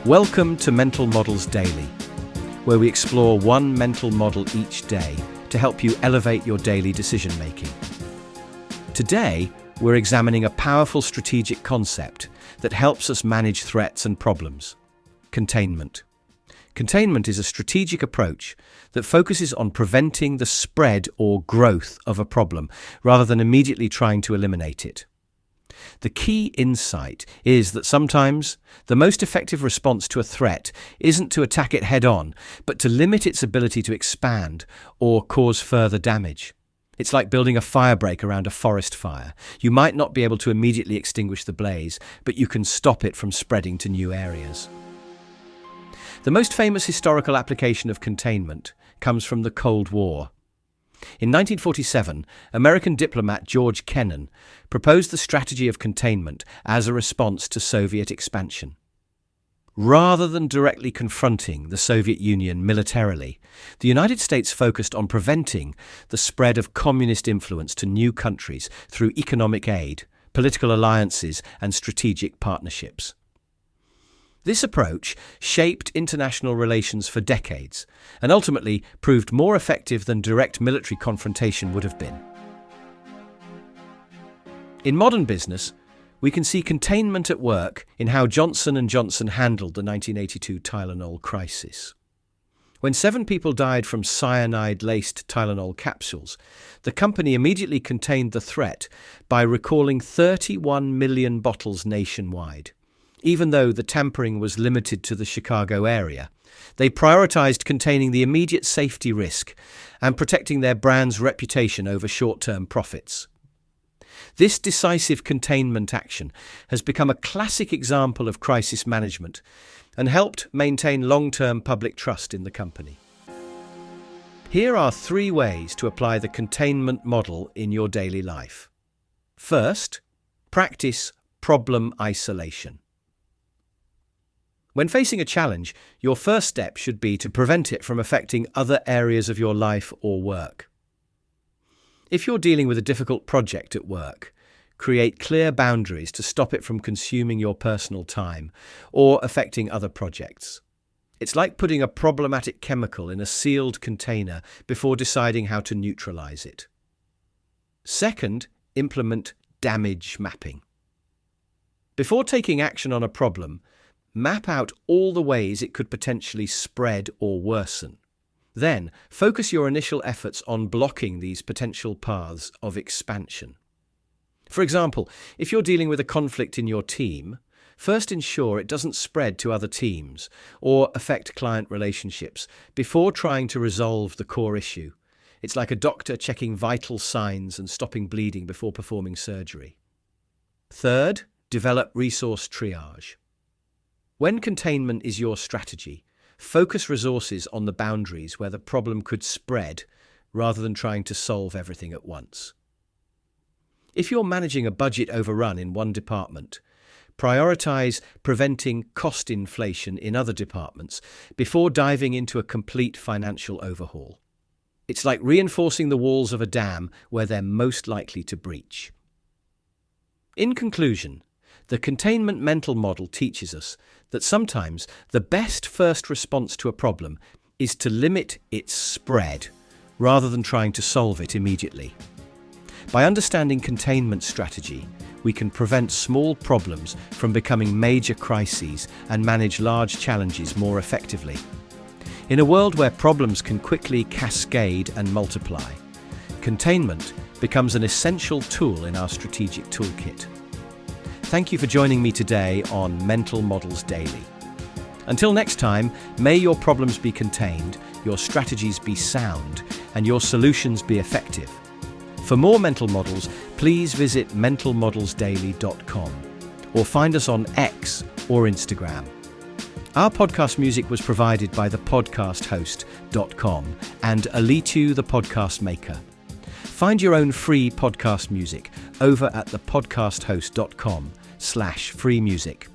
Welcome to Mental Models Daily, where we explore one mental model each day to help you elevate your daily decision-making. Today, we're examining a powerful strategic concept that helps us manage threats and problems: containment. Containment is a strategic approach that focuses on preventing the spread or growth of a problem rather than immediately trying to eliminate it. The key insight is that sometimes the most effective response to a threat isn't to attack it head-on, but to limit its ability to expand or cause further damage. It's like building a firebreak around a forest fire. You might not be able to immediately extinguish the blaze, but you can stop it from spreading to new areas. The most famous historical application of containment comes from the Cold War. In 1947, American diplomat George Kennan proposed the strategy of containment as a response to Soviet expansion. Rather than directly confronting the Soviet Union militarily, the United States focused on preventing the spread of communist influence to new countries through economic aid, political alliances, and strategic partnerships. This approach shaped international relations for decades and ultimately proved more effective than direct military confrontation would have been. In modern business, we can see containment at work in how Johnson & Johnson handled the 1982 Tylenol crisis. When 7 people died from cyanide-laced Tylenol capsules, the company immediately contained the threat by recalling 31 million bottles nationwide. Even though the tampering was limited to the Chicago area, they prioritized containing the immediate safety risk and protecting their brand's reputation over short-term profits. This decisive containment action has become a classic example of crisis management and helped maintain long-term public trust in the company. Here are 3 ways to apply the containment model in your daily life. First, practice problem isolation. When facing a challenge, your first step should be to prevent it from affecting other areas of your life or work. If you're dealing with a difficult project at work, create clear boundaries to stop it from consuming your personal time or affecting other projects. It's like putting a problematic chemical in a sealed container before deciding how to neutralize it. Second, implement damage mapping. Before taking action on a problem, map out all the ways it could potentially spread or worsen. Then, focus your initial efforts on blocking these potential paths of expansion. For example, if you're dealing with a conflict in your team, first ensure it doesn't spread to other teams or affect client relationships before trying to resolve the core issue. It's like a doctor checking vital signs and stopping bleeding before performing surgery. Third, develop resource triage. When containment is your strategy, focus resources on the boundaries where the problem could spread rather than trying to solve everything at once. If you're managing a budget overrun in one department, prioritize preventing cost inflation in other departments before diving into a complete financial overhaul. It's like reinforcing the walls of a dam where they're most likely to breach. In conclusion, the containment mental model teaches us that sometimes the best first response to a problem is to limit its spread rather than trying to solve it immediately. By understanding containment strategy, we can prevent small problems from becoming major crises and manage large challenges more effectively. In a world where problems can quickly cascade and multiply, containment becomes an essential tool in our strategic toolkit. Thank you for joining me today on Mental Models Daily. Until next time, may your problems be contained, your strategies be sound, and your solutions be effective. For more mental models, please visit mentalmodelsdaily.com or find us on X or Instagram. Our podcast music was provided by the podcasthost.com and Alitu the Podcast Maker. Find your own free podcast music over at thepodcasthost.com/free music.